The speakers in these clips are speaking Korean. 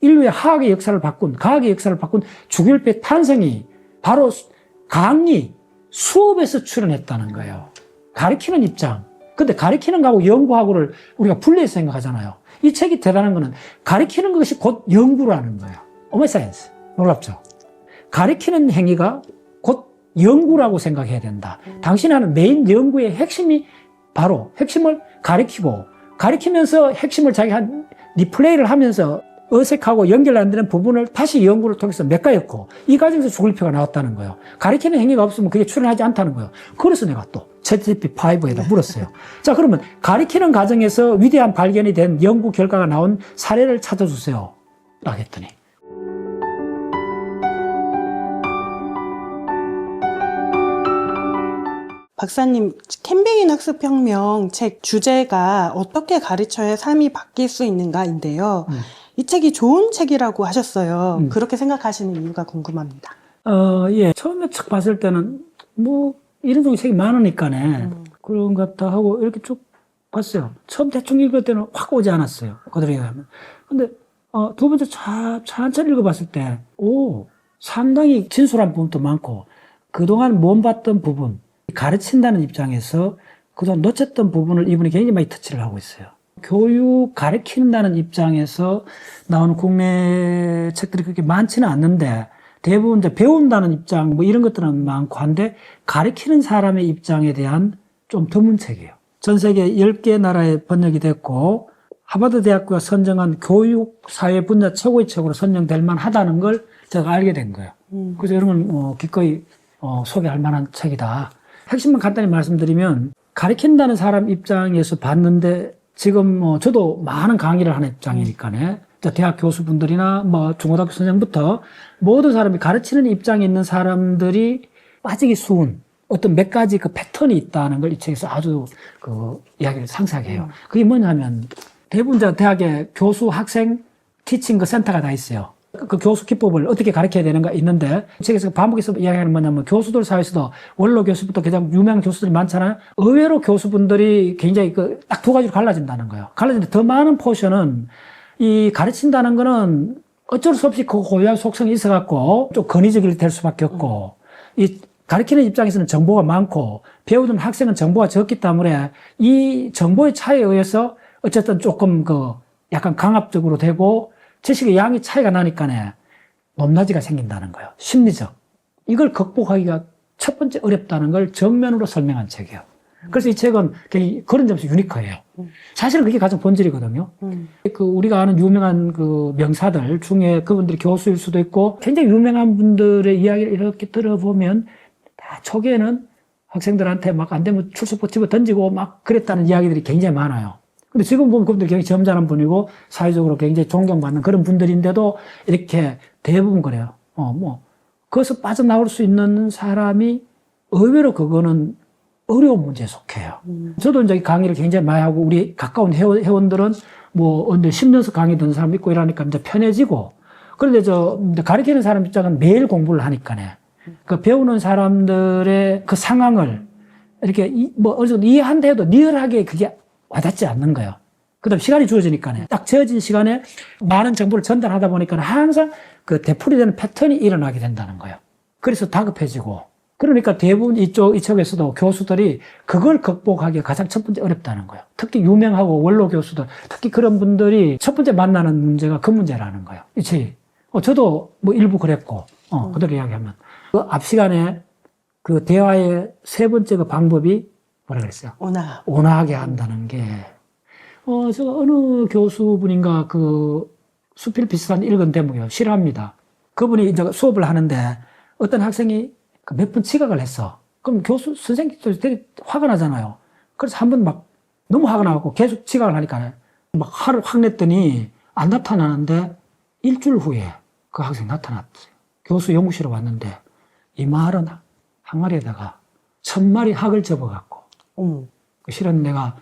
인류의 화학의 역사를 바꾼, 과학의 역사를 바꾼 주기율표의 탄생이 바로 강의, 수업에서 출현했다는 거예요. 가르치는 입장. 근데 가르치는 거하고 연구하고를 우리가 분리해서 생각하잖아요. 이 책이 대단한 거는 가르치는 것이 곧 연구라는 거예요. 오메 사이언스. 놀랍죠? 가르치는 행위가 곧 연구라고 생각해야 된다. 당신이 하는 메인 연구의 핵심이 바로 핵심을 가르치고, 가르치면서 핵심을 자기 한 리플레이를 하면서 어색하고 연결 안 되는 부분을 다시 연구를 통해서 메꿔였고, 이 과정에서 주기율표가 나왔다는 거예요. 가르치는 행위가 없으면 그게 출현하지 않다는 거예요. 그래서 내가 또 챗GPT-5에다 물었어요. 자, 그러면 가르치는 과정에서 위대한 발견이 된 연구 결과가 나온 사례를 찾아주세요. 라고 했더니, 박사님, 캠베인 학습혁명 책 주제가 어떻게 가르쳐야 삶이 바뀔 수 있는가인데요. 이 책이 좋은 책이라고 하셨어요. 그렇게 생각하시는 이유가 궁금합니다. 예. 처음에 책 봤을 때는 뭐 이런 종류 책이 많으니까네. 그런 것 같다 하고 이렇게 쭉 봤어요. 처음 대충 읽을 때는 확 오지 않았어요. 그대로 얘기하면. 근데 두 번째 천천히 읽어봤을 때, 상당히 진솔한 부분도 많고, 그동안 못 봤던 부분, 가르친다는 입장에서 그동안 놓쳤던 부분을 이분이 굉장히 많이 터치를 하고 있어요. 교육, 가르친다는 입장에서 나오는 국내 책들이 그렇게 많지는 않는데, 대부분 이제 배운다는 입장, 뭐 이런 것들은 많고 한데, 가르치는 사람의 입장에 대한 좀 드문 책이에요. 전 세계 10개 나라에 번역이 됐고, 하버드 대학교가 선정한 교육, 사회 분야 최고의 책으로 선정될 만하다는 걸 제가 알게 된 거예요. 그래서 이런 건 기꺼이 소개할 만한 책이다. 핵심만 간단히 말씀드리면, 가르친다는 사람 입장에서 봤는데, 지금 저도 많은 강의를 하는 입장이니까네. 대학 교수분들이나 중고등학교 선생부터 모든 사람이 가르치는 입장에 있는 사람들이 빠지기 쉬운 어떤 몇 가지 그 패턴이 있다는 걸 이 책에서 아주 이야기를 상세하게 해요. 그게 뭐냐면, 대부분 대학에 교수, 학생, 티칭 센터가 다 있어요. 그 교수 기법을 어떻게 가르쳐야 되는가 있는데, 책에서 반복해서 이야기하는 뭐냐면, 교수들 사이에서도 원로 교수부터 가장 유명한 교수들이 많잖아요. 의외로 교수분들이 굉장히 딱 두 가지로 갈라진다는 거예요. 갈라지는데 더 많은 포션은 이 가르친다는 거는 어쩔 수 없이 그 고유한 속성이 있어갖고 좀 권위적이 될 수밖에 없고, 이 가르치는 입장에서는 정보가 많고 배우는 학생은 정보가 적기 때문에 이 정보의 차이에 의해서 어쨌든 조금 약간 강압적으로 되고 지식의 양이 차이가 나니까네 높낮이가 생긴다는 거예요. 심리적. 이걸 극복하기가 첫 번째 어렵다는 걸 정면으로 설명한 책이에요. 그래서 이 책은 그런 점에서 유니크해요. 사실은 그게 가장 본질이거든요. 우리가 아는 유명한 명사들 중에 그분들이 교수일 수도 있고, 굉장히 유명한 분들의 이야기를 이렇게 들어보면 다 초기에는 학생들한테 막 안 되면 출석부 집어 던지고 막 그랬다는 이야기들이 굉장히 많아요. 근데 지금 보면 그분들 굉장히 점잖은 분이고 사회적으로 굉장히 존경받는 그런 분들인데도 이렇게 대부분 그래요. 거기서 빠져나올 수 있는 사람이 의외로 그거는 어려운 문제에 속해요. 저도 이제 강의를 굉장히 많이 하고, 우리 가까운 회원들은 언제 10년씩 강의 듣는 사람 있고 이러니까 이제 편해지고, 그런데 가르치는 사람 입장은 매일 공부를 하니까네. 그 배우는 사람들의 그 상황을 이렇게 어느 정도 이해한다 해도 리얼하게 그게 와닿지 않는 거예요. 그 다음 시간이 주어지니까네. 딱 재어진 시간에 많은 정보를 전달하다 보니까 항상 되풀이되는 패턴이 일어나게 된다는 거예요. 그래서 다급해지고, 그러니까 대부분 이 책에서도 교수들이 그걸 극복하기가 가장 첫 번째 어렵다는 거예요. 특히 유명하고 원로 교수들, 특히 그런 분들이 첫 번째 만나는 문제가 그 문제라는 거예요. 이 책이. 저도 일부 그랬고, 그대로 이야기하면. 앞 시간에 대화의 세 번째 방법이 뭐라 그랬어요? 온화하게 한다는 게, 제가 어느 교수분인가 수필 비슷한 읽은 대목이에요. 싫어합니다. 그분이 이제 수업을 하는데 어떤 학생이 몇 번 지각을 했어. 그럼 선생님도 되게 화가 나잖아요. 그래서 한 번 너무 화가 나고 계속 지각을 하니까 화를 확 냈더니 안 나타나는데 일주일 후에 그 학생이 나타났어요. 교수 연구실에 왔는데 이 말은 항아리에다가 1000마리 학을 접어갖고, 실은 내가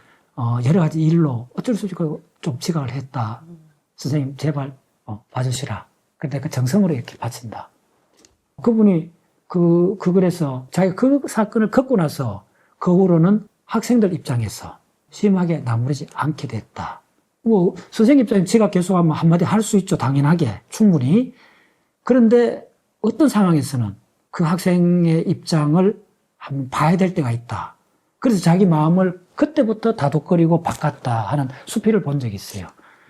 여러 가지 일로 어쩔 수 없이 좀 지각을 했다. 선생님 제발 봐주시라. 근데 그 정성으로 이렇게 바친다. 그분이 그래서 자기가 그 사건을 겪고 나서 그 후로는 학생들 입장에서 심하게 나무르지 않게 됐다. 뭐 선생님 입장에 지각 계속하면 한마디 할 수 있죠. 당연하게 충분히. 그런데 어떤 상황에서는 그 학생의 입장을 한번 봐야 될 때가 있다. 그래서 자기 마음을 그때부터 다독거리고 바꿨다 하는 수필을 본 적이 있어요.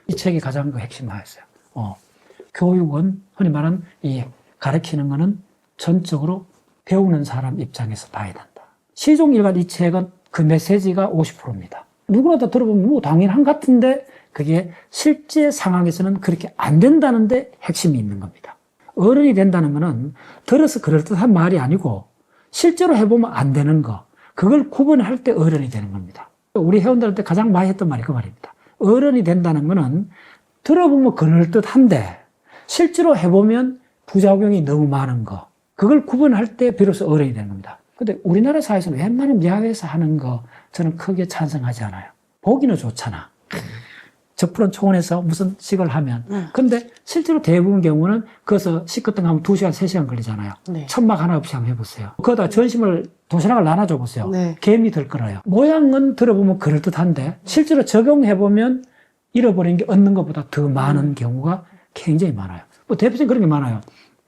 이 책이 가장 그 핵심화였어요. 교육은 흔히 말하는 이 가르치는 거는 전적으로 배우는 사람 입장에서 봐야 된다. 시종일관 이 책은 그 메시지가 50%입니다. 누구나 다 들어보면 뭐 당연한 것 같은데 그게 실제 상황에서는 그렇게 안 된다는데 핵심이 있는 겁니다. 어른이 된다는 거는 들어서 그럴듯한 말이 아니고 실제로 해보면 안 되는 거, 그걸 구분할 때 어른이 되는 겁니다. 우리 회원들한테 가장 많이 했던 말이 그 말입니다. 어른이 된다는 거는 들어보면 그럴듯한데 실제로 해보면 부작용이 너무 많은 거, 그걸 구분할 때 비로소 어른이 되는 겁니다. 근데 우리나라 사회에서는 웬만하면 야외에서 하는 거 저는 크게 찬성하지 않아요. 보기는 좋잖아. 적푸른 초원에서 무슨 식을 하면. 근데 실제로 대부분 경우는 거기서 식 같은 거 하면 2시간, 3시간 걸리잖아요. 네. 천막 하나 없이 한번 해보세요. 거기다 전심을, 도시락을 나눠줘 보세요. 네. 개미 들끓어요. 모양은 들어보면 그럴듯한데 실제로 적용해보면 잃어버린 게 얻는 것보다 더 많은 경우가 굉장히 많아요. 뭐 대표적인 그런 게 많아요.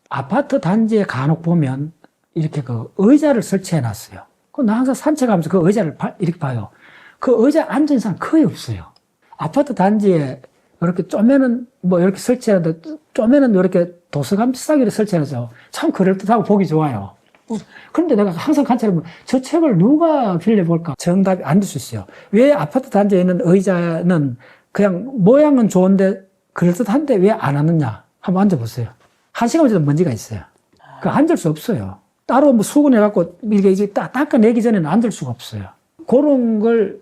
아파트 단지에 간혹 보면 이렇게 그 의자를 설치해 놨어요. 나 항상 산책하면서 그 의자를 이렇게 봐요. 그 의자에 앉은 사람 거의 없어요. 아파트 단지에 이렇게 쪼매는 뭐 이렇게 설치하는데 쪼매는 이렇게 도서관 비싸게 설치해서 참 그럴듯하고 보기 좋아요. 그런데 내가 항상 관찰해보면 저 책을 누가 빌려볼까? 정답이 안 될 수 있어요. 왜 아파트 단지에 있는 의자는 그냥 모양은 좋은데 그럴듯한데 왜 안 하느냐? 한번 앉아보세요. 1시간 정도 먼지가 있어요. 그 앉을 수 없어요. 따로 뭐 수건해갖고 이게 닦아내기 전에는 앉을 수가 없어요. 그런 걸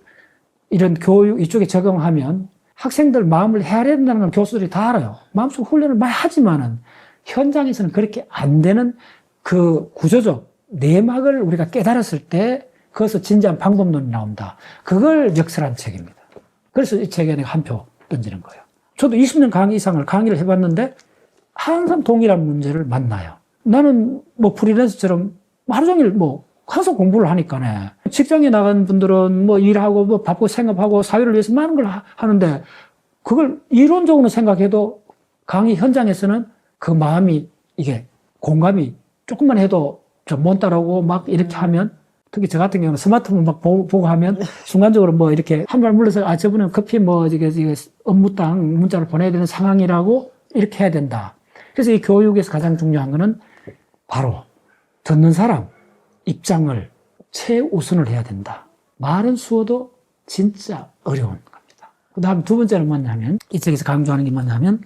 이런 교육 이쪽에 적용하면 학생들 마음을 헤아려야 된다는 건 교수들이 다 알아요. 마음속 훈련을 많이 하지만은 현장에서는 그렇게 안 되는 그 구조적 내막을 우리가 깨달았을 때 거기서 진지한 방법론이 나온다. 그걸 역설한 책입니다. 그래서 이 책에 내가 한 표 던지는 거예요. 저도 20년 강의 이상을 강의를 해봤는데 항상 동일한 문제를 만나요. 나는 뭐 프리랜서처럼 하루 종일 뭐 항상 공부를 하니까네. 직장에 나간 분들은 뭐 일하고 뭐 바쁘고 생업하고 사회를 위해서 많은 걸 하는데 그걸 이론적으로 생각해도 강의 현장에서는 그 마음이 이게 공감이 조금만 해도 좀 못 따라오고 막 이렇게 하면 특히 저 같은 경우는 스마트폰 막 보고 하면 순간적으로 뭐 이렇게 한 발 물러서 아 저분은 커피 뭐 이게 업무당 문자를 보내야 되는 상황이라고 이렇게 해야 된다. 그래서 이 교육에서 가장 중요한 거는 바로 듣는 사람 입장을 최우선을 해야 된다. 말은 수어도 진짜 어려운 겁니다. 그 다음 두 번째는 뭐냐면 이 책에서 강조하는 게 뭐냐면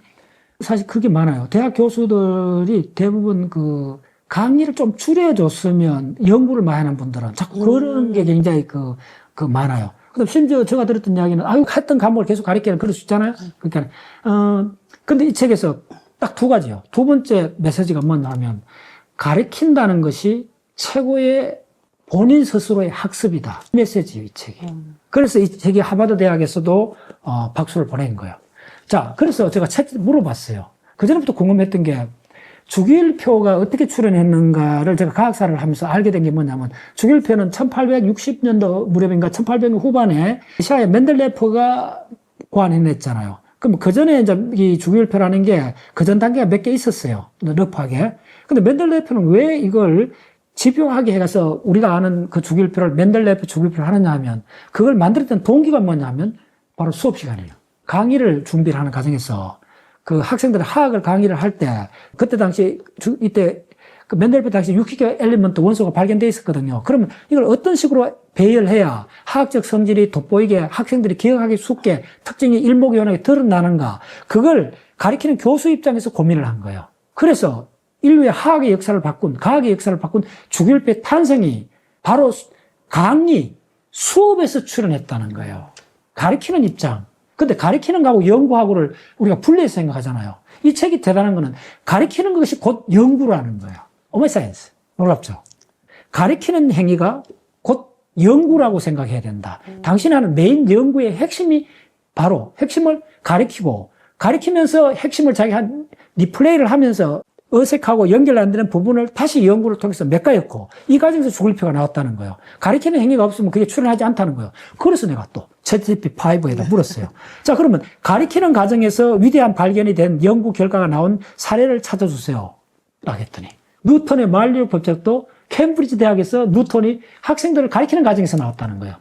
사실 그게 많아요. 대학 교수들이 대부분 그 강의를 좀 줄여줬으면 연구를 많이 하는 분들은 자꾸 그런 게 굉장히 그 많아요. 그다음 심지어 제가 들었던 이야기는 했던 과목을 계속 가르치는 그럴 수 있잖아요. 그러니까 근데 이 책에서 딱 두 가지요. 두 번째 메시지가 뭐냐면 가르친다는 것이 최고의 본인 스스로의 학습이다. 메시지예요, 이 책이. 그래서 이 책이 하버드 대학에서도 박수를 보낸 거예요. 자, 그래서 제가 책 물어봤어요. 그전부터 궁금했던 게 주기율표가 어떻게 출현했는가를 제가 과학사를 하면서 알게 된 게 뭐냐면 주기율표는 1860년도 무렵인가 1800년 후반에 러시아의 멘델레프가 고안해냈잖아요. 그럼 그 전에 이제 이 주기율표라는 게 그 전 단계가 몇 개 있었어요. 러프하게. 근데 멘델레프는 왜 이걸 집요하게 해가서 우리가 아는 그 주기율표를 멘델레프 주기율표를 하느냐 하면 그걸 만들었던 동기가 뭐냐면 바로 수업 시간이에요. 강의를 준비를 하는 과정에서 그 학생들이 화학을 강의를 할 때 그때 당시 이때 그 멘델레프 당시 유키계 엘리먼트 원소가 발견돼 있었거든요. 그러면 이걸 어떤 식으로 배열해야 화학적 성질이 돋보이게 학생들이 기억하기 쉽게 특징이 일목요연하게 드러나는가 그걸 가르치는 교수 입장에서 고민을 한 거예요. 그래서 인류의 화학의 역사를 바꾼 과학의 역사를 바꾼 주기율표의 탄생이 바로 강의 수업에서 출현했다는 거예요. 가르치는 입장. 근데 가르치는 거하고 연구하고를 우리가 분리해서 생각하잖아요. 이 책이 대단한 거는 가르치는 것이 곧 연구라는 거예요. 오마이 사이언스. 놀랍죠? 가르치는 행위가 곧 연구라고 생각해야 된다. 당신이 하는 메인 연구의 핵심이 바로 핵심을 가르치고 가르치면서 핵심을 자기 한 리플레이를 하면서 어색하고 연결 안 되는 부분을 다시 연구를 통해서 메꿔였고 이 과정에서 죽을 표가 나왔다는 거예요. 가리키는 행위가 없으면 그게 출현하지 않다는 거예요. 그래서 내가 또 GPT-5에다 물었어요. 자, 그러면 가리키는 과정에서 위대한 발견이 된 연구 결과가 나온 사례를 찾아주세요. 라고 했더니 뉴턴의 만류력 법칙도 캠브리지 대학에서 뉴턴이 학생들을 가리키는 과정에서 나왔다는 거예요.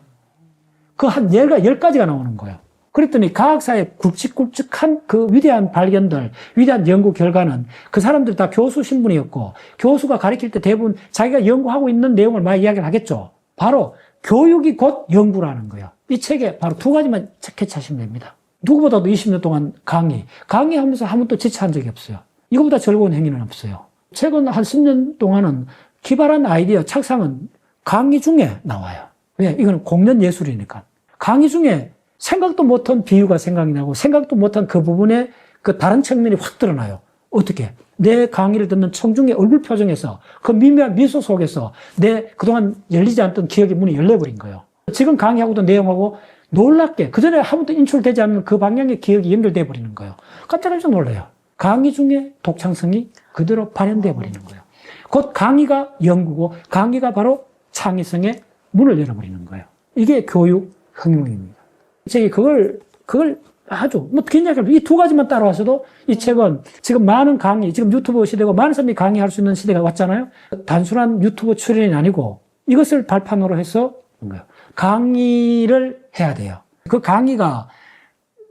그 한 10가지가 나오는 거예요. 그랬더니 과학사의 굵직굵직한 그 위대한 발견들, 위대한 연구 결과는 그 사람들 다 교수 신분이었고 교수가 가르칠 때 대부분 자기가 연구하고 있는 내용을 막 이야기를 하겠죠. 바로 교육이 곧 연구라는 거예요. 이 책에 바로 2가지만 캐치하시면 됩니다. 누구보다도 20년 동안 강의하면서 한 번도 지체한 적이 없어요. 이거보다 즐거운 행위는 없어요. 최근 한 10년 동안은 기발한 아이디어, 착상은 강의 중에 나와요. 왜? 이거는 공연 예술이니까. 강의 중에 생각도 못한 비유가 생각이 나고 생각도 못한 그 부분에 그 다른 측면이 확 드러나요. 어떻게? 내 강의를 듣는 청중의 얼굴 표정에서 그 미묘한 미소 속에서 내 그동안 열리지 않던 기억의 문이 열려버린 거예요. 지금 강의하고도 내용하고 놀랍게 그전에 한 번도 인출되지 않는 그 방향의 기억이 연결돼 버리는 거예요. 깜짝 놀라요. 강의 중에 독창성이 그대로 발현돼 버리는 거예요. 곧 강의가 연구고 강의가 바로 창의성의 문을 열어버리는 거예요. 이게 교육 흥용입니다. 책이 그걸 아주 긴 이야기를 이 2가지만 따라와서도 이 책은 지금 많은 강의, 지금 유튜브 시대고 많은 사람이 강의할 수 있는 시대가 왔잖아요. 단순한 유튜브 출연이 아니고 이것을 발판으로 해서 강의를 해야 돼요. 그 강의가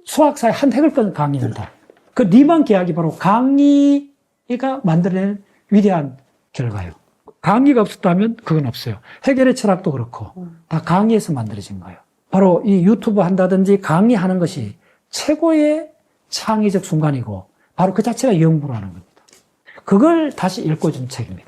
수학사의 한 획을 끄는 강의입니다. 그 리만 계약이 바로 강의가 만들어낸 위대한 결과예요. 강의가 없었다면 그건 없어요. 해결의 철학도 그렇고 다 강의에서 만들어진 거예요. 바로 이 유튜브 한다든지 강의하는 것이 최고의 창의적 순간이고 바로 그 자체가 연구라는 겁니다. 그걸 다시 읽어준 책입니다.